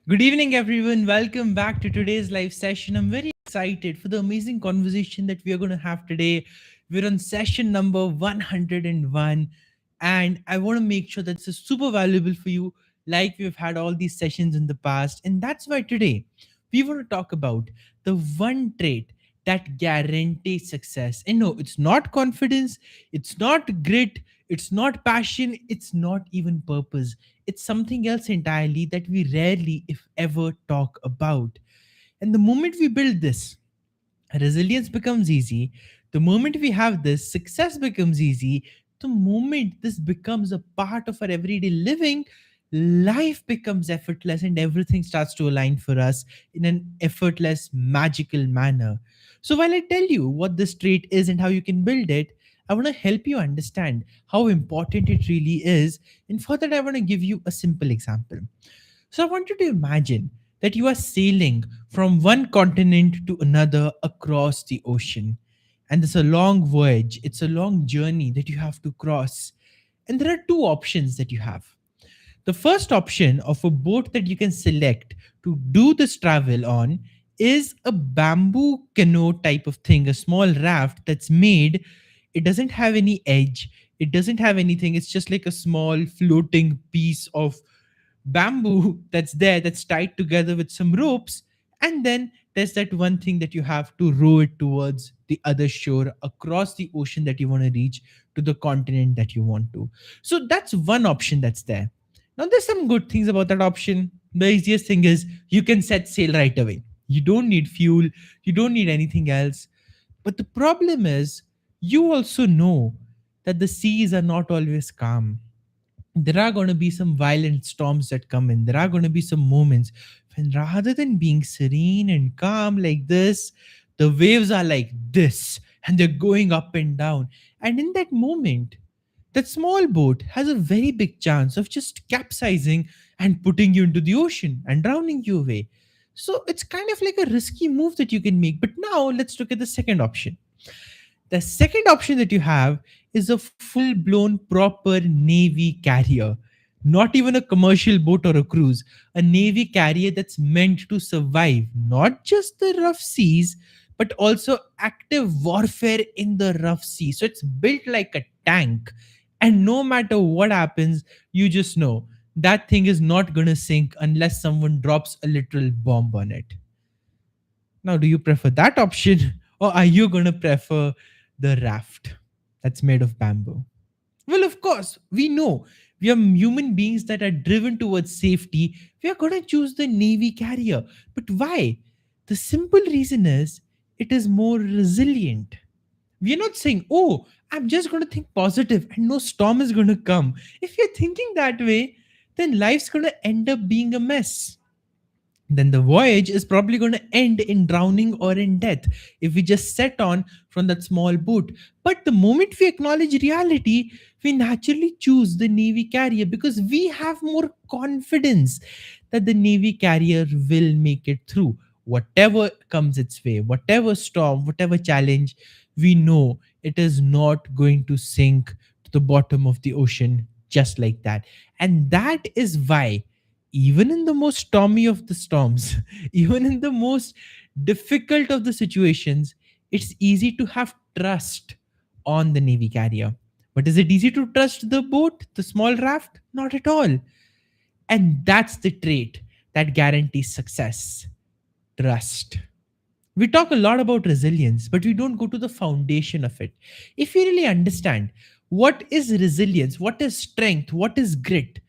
Good evening, everyone. Welcome back to today's live session. I'm very excited for the amazing conversation that we are going to have today. We're on session number 101, and I want to make sure that this is super valuable for you, like we've had all these sessions in the past. And that's why today we want to talk about the one trait that guarantees success. And no, it's not confidence, it's not grit, it's not passion, it's not even purpose. It's something else entirely that we rarely, if ever, talk about. And the moment we build this, resilience becomes easy. The moment we have this, success becomes easy. The moment this becomes a part of our everyday living, life becomes effortless and everything starts to align for us in an effortless, magical manner. So, while I tell you what this trait is and how you can build it, I want to help you understand how important it really is. And for that, I want to give you a simple example. So I want you to imagine that you are sailing from one continent to another across the ocean. And it's a long voyage, it's a long journey that you have to cross. And there are two options that you have. The first option of a boat that you can select to do this travel on is a bamboo canoe type of thing, a small raft that's made. It doesn't have any edge, it doesn't have anything. It's just like a small floating piece of bamboo that's there, that's tied together with some ropes. And then there's that one thing that you have to row it towards the other shore across the ocean that you want to reach to the continent that you want to. So that's one option that's there. Now there's some good things about that option. The easiest thing is you can set sail right away. You don't need fuel, you don't need anything else. But the problem is, you also know that the seas are not always calm. There are going to be some violent storms that come in. There are going to be some moments when, rather than being serene and calm like this, the waves are like this and they're going up and down. And in that moment, that small boat has a very big chance of just capsizing and putting you into the ocean and drowning you away. So it's kind of like a risky move that you can make. But now let's look at the second option. The second option that you have is a full blown proper Navy carrier. Not even a commercial boat or a cruise, a Navy carrier that's meant to survive not just the rough seas, but also active warfare in the rough sea. So it's built like a tank. And no matter what happens, you just know that thing is not going to sink unless someone drops a literal bomb on it. Now, do you prefer that option or are you going to prefer the raft that's made of bamboo? Well, of course, we know we are human beings that are driven towards safety. We are going to choose the Navy carrier. But why? The simple reason is it is more resilient. We are not saying, oh, I'm just going to think positive and no storm is going to come. If you're thinking that way, then life's going to end up being a mess. Then the voyage is probably going to end in drowning or in death if we just set on from that small boat. But the moment we acknowledge reality, we naturally choose the Navy carrier because we have more confidence that the Navy carrier will make it through whatever comes its way, whatever storm, whatever challenge. We know it is not going to sink to the bottom of the ocean just like that. And that is why, even in the most stormy of the storms, even in the most difficult of the situations, it's easy to have trust on the Navy carrier. But is it easy to trust the boat, the small raft? Not at all. And that's the trait that guarantees success: trust. We talk a lot about resilience, but we don't go to the foundation of it. If you really understand what is resilience, what is strength, what is grit,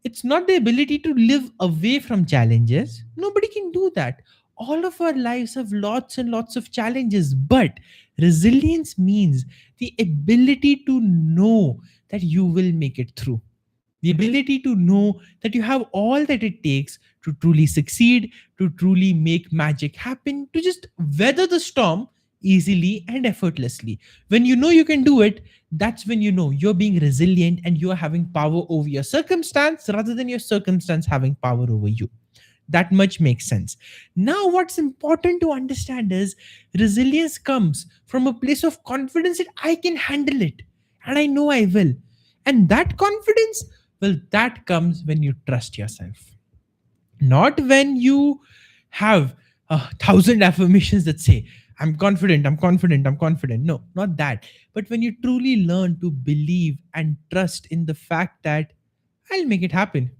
it's not the ability to live away from challenges. Nobody can do that. All of our lives have lots and lots of challenges, but resilience means the ability to know that you will make it through. The ability to know that you have all that it takes to truly succeed, to truly make magic happen, to just weather the storm easily and effortlessly. When you know you can do it, that's when you know you're being resilient and you're having power over your circumstance rather than your circumstance having power over you. That much makes sense. Now, what's important to understand is resilience comes from a place of confidence that I can handle it and I know I will. And that confidence, well, that comes when you trust yourself. Not when you have 1,000 affirmations that say, I'm confident, I'm confident, I'm confident. No, not that. But when you truly learn to believe and trust in the fact that I'll make it happen.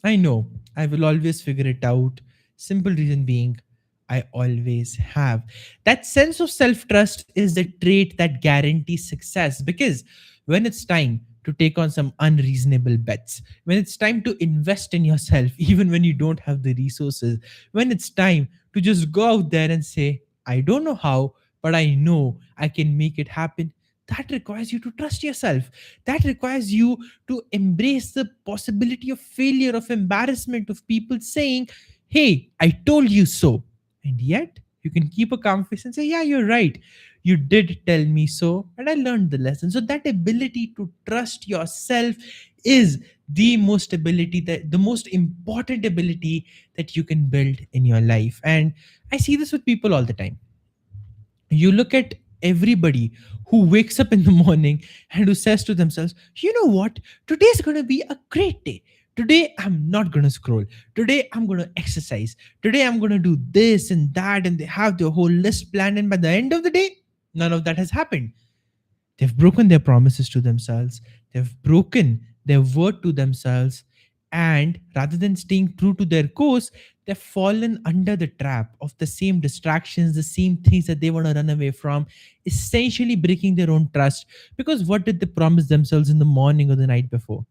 I know I will always figure it out. Simple reason being, I always have. That sense of self trust is the trait that guarantees success, because when it's time to take on some unreasonable bets, when it's time to invest in yourself, even when you don't have the resources, when it's time to just go out there and say, I don't know how, but I know I can make it happen, that requires you to trust yourself. That requires you to embrace the possibility of failure, of embarrassment, of people saying, hey, I told you so. And yet, you can keep a calm face and say, yeah, you're right. You did tell me so, and I learned the lesson. So, that ability to trust yourself is the most important ability that you can build in your life. And I see this with people all the time. You look at everybody who wakes up in the morning and who says to themselves, you know what, today's going to be a great day. Today I'm not going to scroll. Today I'm going to exercise. Today I'm going to do this and that, and they have their whole list planned, and by the end of the day none of that has happened. They've broken their promises to themselves. They've broken their word to themselves. And rather than staying true to their course, they've fallen under the trap of the same distractions, the same things that they want to run away from, essentially breaking their own trust. Because what did they promise themselves in the morning or the night before?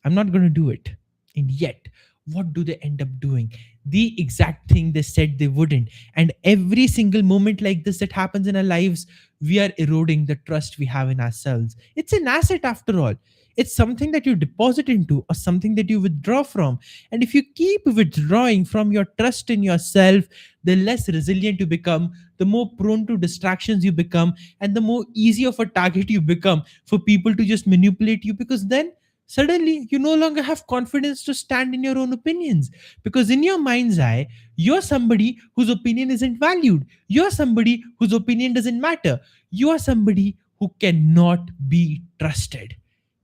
I'm not going to do it. And yet, what do they end up doing? The exact thing they said they wouldn't. And every single moment like this that happens in our lives, we are eroding the trust we have in ourselves. It's an asset after all. It's something that you deposit into or something that you withdraw from. And if you keep withdrawing from your trust in yourself, the less resilient you become, the more prone to distractions you become, and the more easy of a target you become for people to just manipulate you, because then suddenly you no longer have confidence to stand in your own opinions, because in your mind's eye you're somebody whose opinion isn't valued, you're somebody whose opinion doesn't matter, you are somebody who cannot be trusted.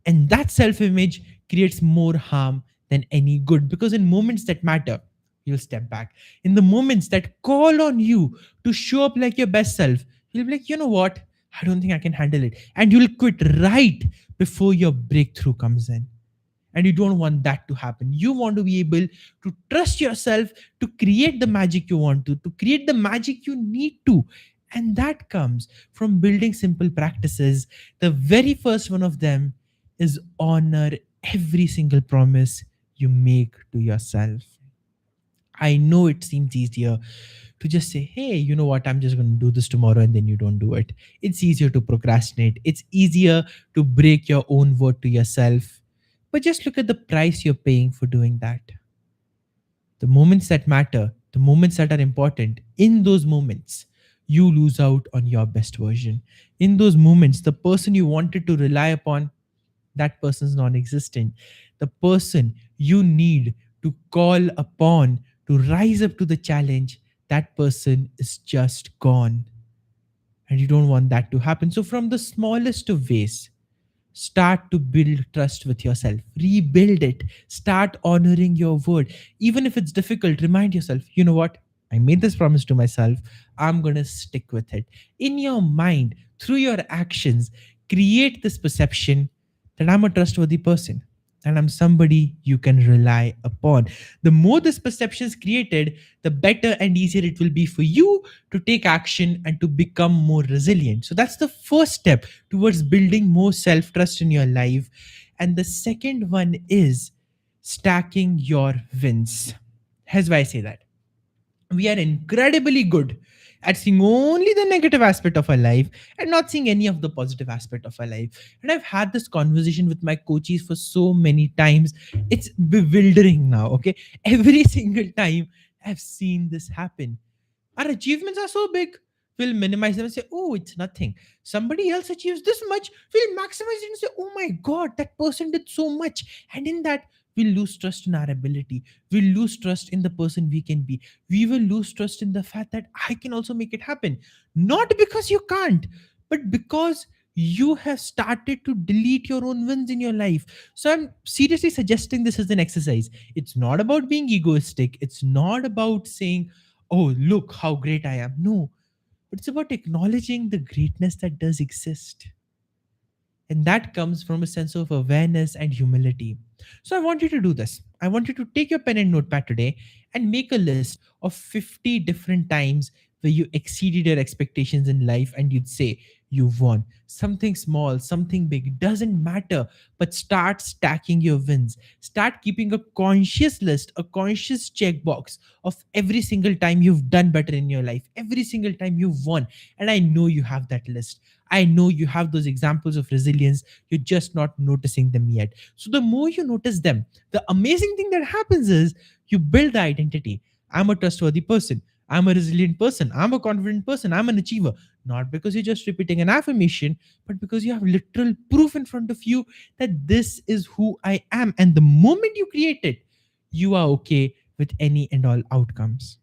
And that self image creates more harm than any good, because in moments that matter, you'll step back. In the moments that call on you to show up like your best self, you'll be like, you know what? I don't think I can handle it. And you'll quit right before your breakthrough comes in. And you don't want that to happen. You want to be able to trust yourself to create the magic you want to create the magic you need to. And that comes from building simple practices. The very first one of them is honor every single promise you make to yourself. I know it seems easier to just say, hey, you know what, I'm just going to do this tomorrow, and then you don't do it. It's easier to procrastinate. It's easier to break your own word to yourself. But just look at the price you're paying for doing that. The moments that matter, the moments that are important, in those moments, you lose out on your best version. In those moments, the person you wanted to rely upon, that person's non-existent. The person you need to call upon to rise up to the challenge, that person is just gone. And you don't want that to happen. So from the smallest of ways, start to build trust with yourself, rebuild it, start honoring your word. Even if it's difficult, remind yourself, you know what, I made this promise to myself, I'm going to stick with it. In your mind, through your actions, create this perception that I'm a trustworthy person and I'm somebody you can rely upon. The more this perception is created, the better and easier it will be for you to take action and to become more resilient. So that's the first step towards building more self trust in your life. And the second one is stacking your wins. Here's why I say that: we are incredibly good at seeing only the negative aspect of our life and not seeing any of the positive aspect of our life. And I've had this conversation with my coaches for so many times. It's bewildering now, okay? Every single time I've seen this happen. Our achievements are so big, we'll minimize them and say, oh, it's nothing. Somebody else achieves this much, we'll maximize it and say, oh my God, that person did so much. And in that, we'll lose trust in our ability. We'll lose trust in the person we can be. We will lose trust in the fact that I can also make it happen. Not because you can't, but because you have started to delete your own wins in your life. So I'm seriously suggesting this as an exercise. It's not about being egoistic, it's not about saying, oh, look how great I am. No, but it's about acknowledging the greatness that does exist. And that comes from a sense of awareness and humility. So I want you to do this. I want you to take your pen and notepad today and make a list of 50 different times where you exceeded your expectations in life and you'd say, you won. Something small, something big, doesn't matter. But start stacking your wins. Start keeping a conscious list, a conscious checkbox of every single time you've done better in your life, every single time you've won. And I know you have that list. I know you have those examples of resilience. You're just not noticing them yet. So the more you notice them, the amazing thing that happens is you build the identity. I'm a trustworthy person. I'm a resilient person. I'm a confident person. I'm an achiever. Not because you're just repeating an affirmation, but because you have literal proof in front of you that this is who I am. And the moment you create it, you are okay with any and all outcomes.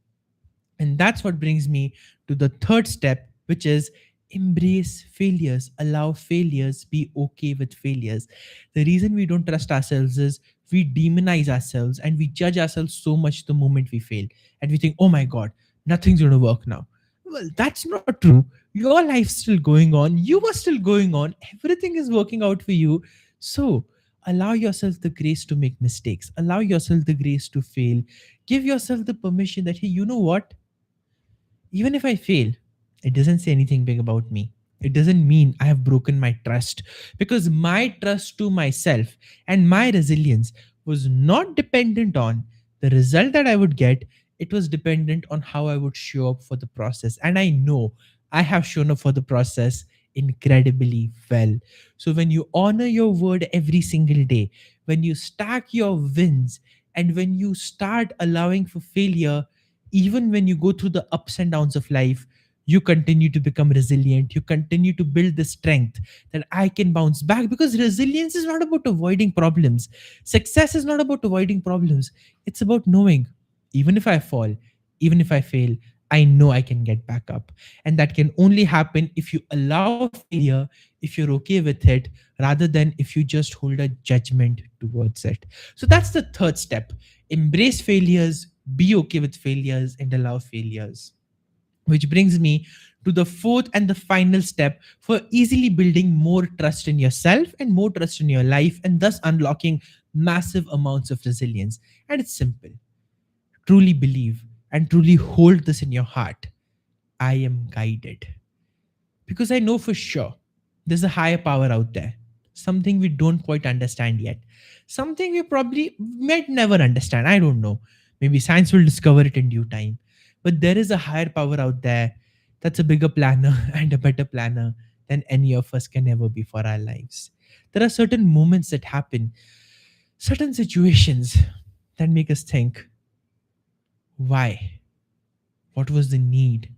And that's what brings me to the third step, which is embrace failures, allow failures, be okay with failures. The reason we don't trust ourselves is we demonize ourselves and we judge ourselves so much the moment we fail. And we think, oh my God, nothing's going to work now. Well, that's not true. Your life's still going on. You are still going on. Everything is working out for you. So allow yourself the grace to make mistakes. Allow yourself the grace to fail. Give yourself the permission that, hey, you know what? Even if I fail, it doesn't say anything big about me. It doesn't mean I have broken my trust, because my trust to myself and my resilience was not dependent on the result that I would get. It was dependent on how I would show up for the process. And I know I have shown up for the process incredibly well. So when you honor your word every single day, when you stack your wins, and when you start allowing for failure, even when you go through the ups and downs of life, you continue to become resilient. You continue to build the strength that I can bounce back, because resilience is not about avoiding problems. Success is not about avoiding problems. It's about knowing, even if I fall, even if I fail, I know I can get back up. And that can only happen if you allow failure, if you're okay with it, rather than if you just hold a judgment towards it. So that's the third step. Embrace failures, be okay with failures, and allow failures. Which brings me to the fourth and the final step for easily building more trust in yourself and more trust in your life, and thus unlocking massive amounts of resilience. And it's simple: truly believe and truly hold this in your heart. I am guided. Because I know for sure there's a higher power out there, something we don't quite understand yet, something we probably might never understand. I don't know. Maybe science will discover it in due time. But there is a higher power out there that's a bigger planner and a better planner than any of us can ever be for our lives. There are certain moments that happen, certain situations that make us think, why? What was the need?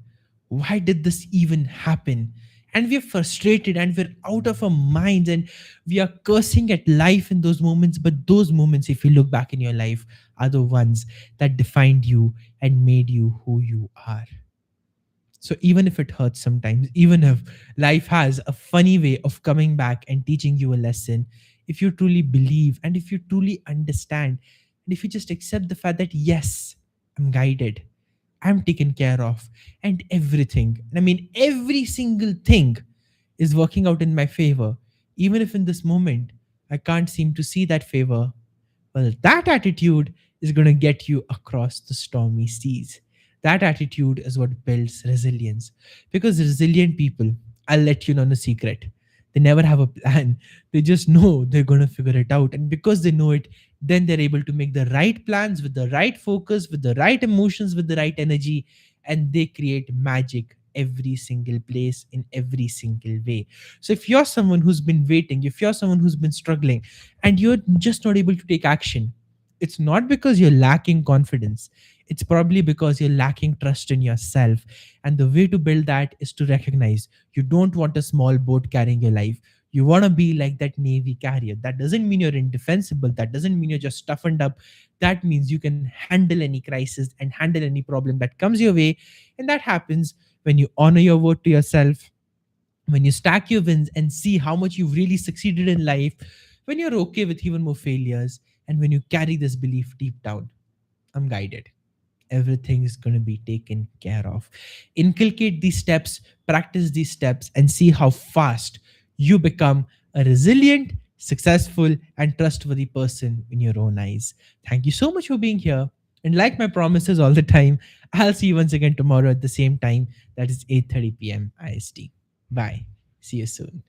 Why did this even happen? And we're frustrated and we're out of our minds and we are cursing at life in those moments. But those moments, if you look back in your life, are the ones that defined you and made you who you are. So even if it hurts sometimes, even if life has a funny way of coming back and teaching you a lesson, if you truly believe and if you truly understand, and if you just accept the fact that, yes, I'm guided, I'm taken care of, and everything, I mean, every single thing is working out in my favor, even if in this moment I can't seem to see that favor. Well, that attitude is going to get you across the stormy seas. That attitude is what builds resilience. Because resilient people, I'll let you know a secret. They never have a plan. They just know they're going to figure it out. And because they know it, then they're able to make the right plans with the right focus, with the right emotions, with the right energy, and they create magic every single place in every single way. So if you're someone who's been waiting, if you're someone who's been struggling, and you're just not able to take action, it's not because you're lacking confidence. It's probably because you're lacking trust in yourself. And the way to build that is to recognize you don't want a small boat carrying your life. You want to be like that Navy carrier. That doesn't mean you're indefensible. That doesn't mean you're just toughened up. That means you can handle any crisis and handle any problem that comes your way. And that happens when you honor your word to yourself, when you stack your wins and see how much you've really succeeded in life, when you're okay with even more failures, and when you carry this belief deep down, I'm guided. Everything is going to be taken care of. Inculcate these steps, practice these steps, and see how fast you become a resilient, successful, and trustworthy person in your own eyes. Thank you so much for being here. And like my promises all the time, I'll see you once again tomorrow at the same time. That is 8:30 p.m. IST. Bye. See you soon.